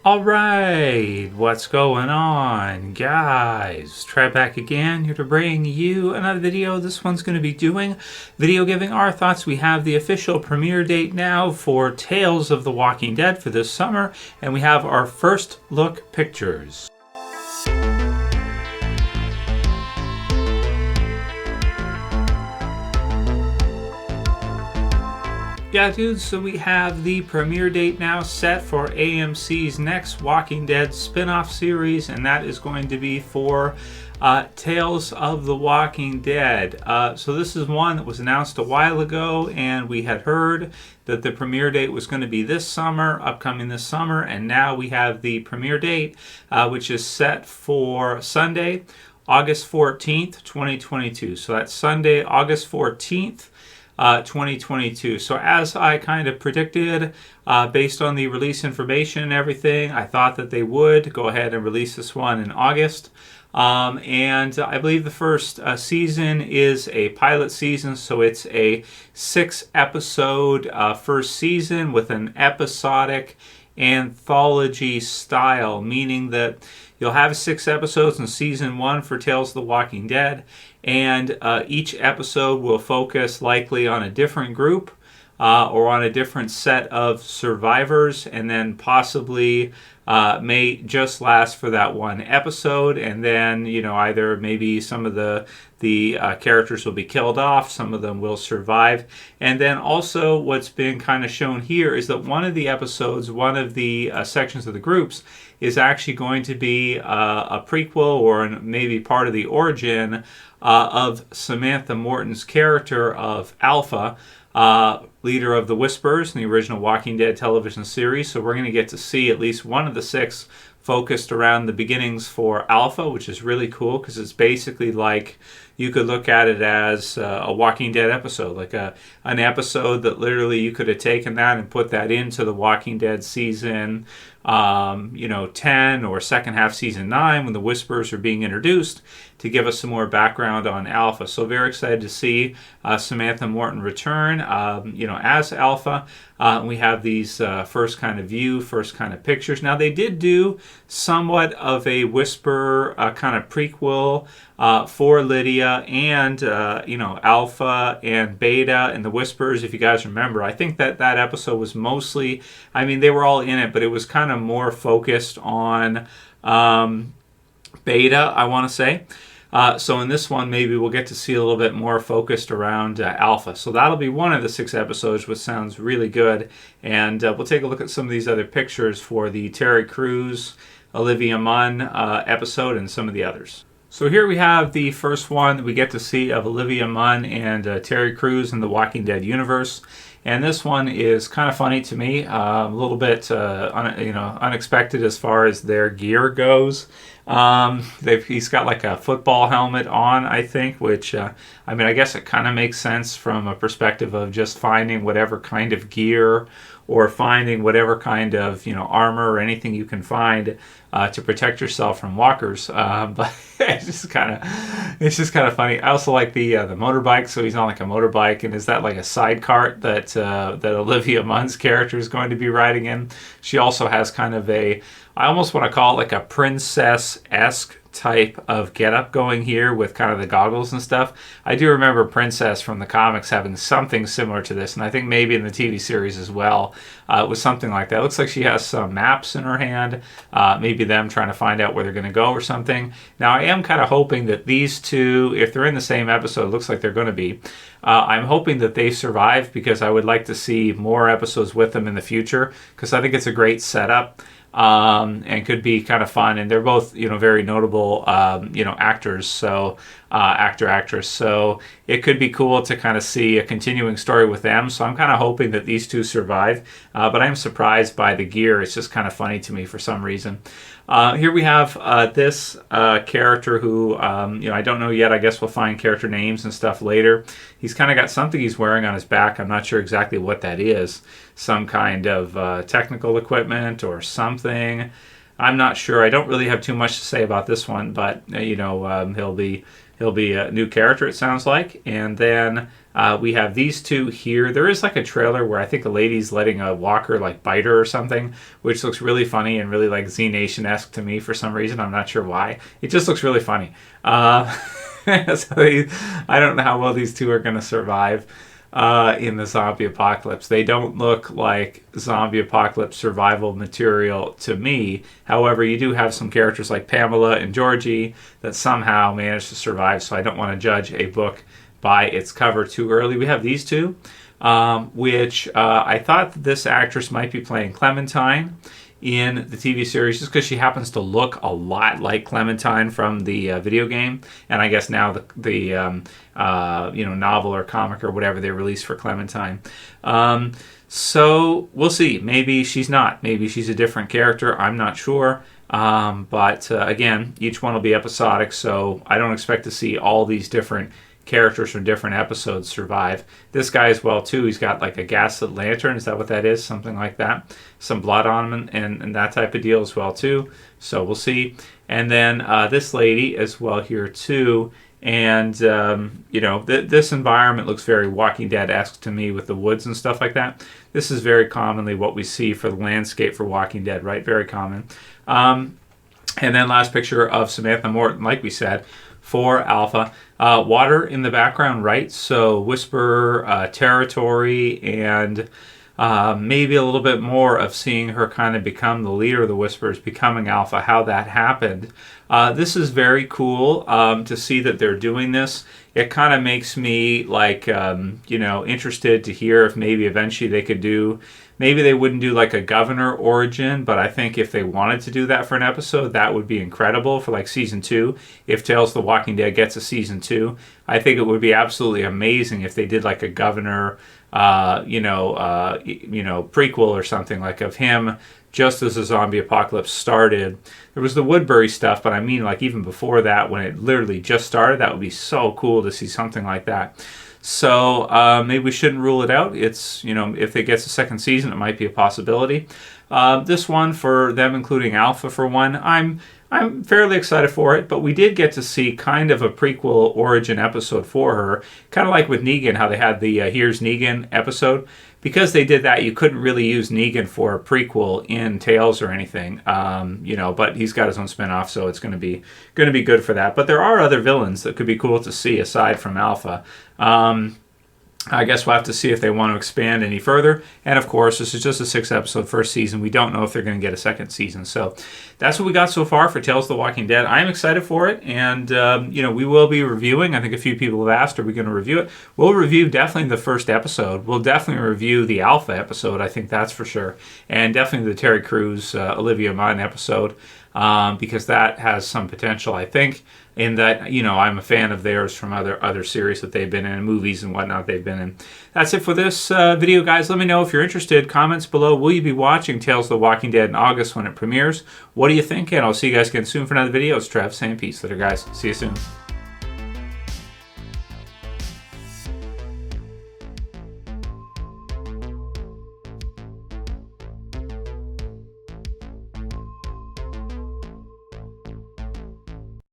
Alright, what's going on, guys? Trev back again, here to bring you another video. This one's going to be doing video giving our thoughts. We have the official premiere date now for Tales of the Walking Dead for this summer, and we have our first look pictures. Yeah, dudes, so we have the premiere date now set for AMC's next Walking Dead spin-off series, and that is going to be for Tales of the Walking Dead. So this is one that was announced a while ago, and we had heard that the premiere date was going to be this summer, upcoming this summer, and now we have the premiere date, which is set for Sunday, August 14th, 2022. So that's Sunday, August 14th. 2022. So as I kind of predicted, based on the release information and everything, I thought that they would go ahead and release this one in August. And I believe the first season is a pilot season, so it's a 6-episode first season with an episodic anthology style, meaning that you'll have 6 episodes in season 1 for Tales of the Walking Dead, and each episode will focus likely on a different group or on a different set of survivors, and then possibly may just last for that one episode, and then either maybe some of the characters will be killed off, some of them will survive. And then also what's been kind of shown here is that one of the episodes, one of the sections of the groups is actually going to be a prequel or maybe part of the origin of Samantha Morton's character of Alpha, leader of the Whispers in the original Walking Dead television series. So we're going to get to see at least one of the 6 focused around the beginnings for Alpha, which is really cool because it's basically like you could look at it as a Walking Dead episode, like an episode that literally you could have taken that and put that into the Walking Dead season 10 or second half season 9 when the Whispers are being introduced to give us some more background on Alpha. So very excited to see Samantha Morton return, as Alpha. We have these first kind of pictures. Now they did do somewhat of a Whisper kind of prequel for Lydia and Alpha and Beta and the Whispers. If you guys remember, I think that episode was mostly, they were all in it, but it was kind of more focused on Beta, I want to say. So in this one, maybe we'll get to see a little bit more focused around Alpha. So that'll be one of the 6 episodes, which sounds really good. And we'll take a look at some of these other pictures for the Terry Crews, Olivia Munn episode and some of the others. So here we have the first one that we get to see of Olivia Munn and Terry Crews in the Walking Dead universe. And this one is kind of funny to me, a little bit unexpected as far as their gear goes. He's got like a football helmet on, I think, which, I guess it kind of makes sense from a perspective of just finding whatever kind of gear or finding whatever kind of, armor or anything you can find to protect yourself from walkers. But it's just kind of funny. I also like the motorbike. So he's on like a motorbike, and is that like a side cart that Olivia Munn's character is going to be riding in? She also has kind of I almost want to call it like a princess-esque type of getup going here with kind of the goggles and stuff. I do remember Princess from the comics having something similar to this, and I think maybe in the TV series as well, it was something like that. It looks like she has some maps in her hand, maybe them trying to find out where they're going to go or something. Now, I am kind of hoping that these two, if they're in the same episode, it looks like they're going to be, I'm hoping that they survive, because I would like to see more episodes with them in the future, because I think it's a great setup. And could be kind of fun, and they're both very notable actors, so actress, so it could be cool to kind of see a continuing story with them. So I'm kind of hoping that these two survive, but I'm surprised by the gear. It's just kind of funny to me for some reason. Here we have this character who, I don't know yet. I guess we'll find character names and stuff later. He's kind of got something he's wearing on his back. I'm not sure exactly what that is. Some kind of technical equipment or something. I'm not sure. I don't really have too much to say about this one, but he'll he'll be a new character, it sounds like. And then we have these two here. There is like a trailer where I think a lady's letting a walker like bite her or something, which looks really funny and really like Z Nation-esque to me for some reason. I'm not sure why. It just looks really funny. So I don't know how well these two are going to survive in the zombie apocalypse. They don't look like zombie apocalypse survival material to me. However, you do have some characters like Pamela and Georgie that somehow managed to survive, so I don't want to judge a book by its cover too early. We have these two, which I thought this actress might be playing Clementine in the TV series just because she happens to look a lot like Clementine from the video game, and I guess now the novel or comic or whatever they released for Clementine. So we'll see. Maybe she's not. Maybe she's a different character. I'm not sure. But again, each one will be episodic, so I don't expect to see all these different characters from different episodes survive. This guy as well too. He's got like a gaslit lantern. Is that what that is? Something like that. Some blood on him and that type of deal as well too. So we'll see. And then this lady as well here too. And this environment looks very Walking Dead-esque to me with the woods and stuff like that. This is very commonly what we see for the landscape for Walking Dead, right? Very common. And then last picture of Samantha Morton, like we said, for Alpha. Water in the background, right? So Whisper territory and maybe a little bit more of seeing her kind of become the leader of the Whispers, becoming Alpha, how that happened. This is very cool to see that they're doing this. It kind of makes me like, interested to hear if maybe eventually they could do, maybe they wouldn't do like a governor origin, but I think if they wanted to do that for an episode, that would be incredible for like season 2. If Tales of the Walking Dead gets a season 2, I think it would be absolutely amazing if they did like a governor, prequel or something like of him just as the zombie apocalypse started. There was the Woodbury stuff, but I mean like even before that, when it literally just started, that would be so cool to see something like that. So maybe we shouldn't rule it out. It's, if it gets a second season, it might be a possibility. This one, for them including Alpha for one, I'm fairly excited for it, but we did get to see kind of a prequel origin episode for her, kind of like with Negan, how they had the Here's Negan episode. Because they did that, you couldn't really use Negan for a prequel in Tales or anything, but he's got his own spinoff, so it's going to be good for that. But there are other villains that could be cool to see aside from Alpha. I guess we'll have to see if they want to expand any further. And of course, this is just a 6-episode first season. We don't know if they're going to get a second season. So that's what we got so far for Tales of the Walking Dead. I'm excited for it. And, we will be reviewing. I think a few people have asked, are we going to review it? We'll review definitely the first episode. We'll definitely review the Alpha episode. I think that's for sure. And definitely the Terry Crews, Olivia Munn episode. Because that has some potential, I think, in that, I'm a fan of theirs from other series that they've been in, movies and whatnot they've been in. That's it for this video, guys. Let me know if you're interested. Comments below. Will you be watching Tales of the Walking Dead in August when it premieres? What do you think? And I'll see you guys again soon for another video. It's Trev saying peace later, guys. See you soon.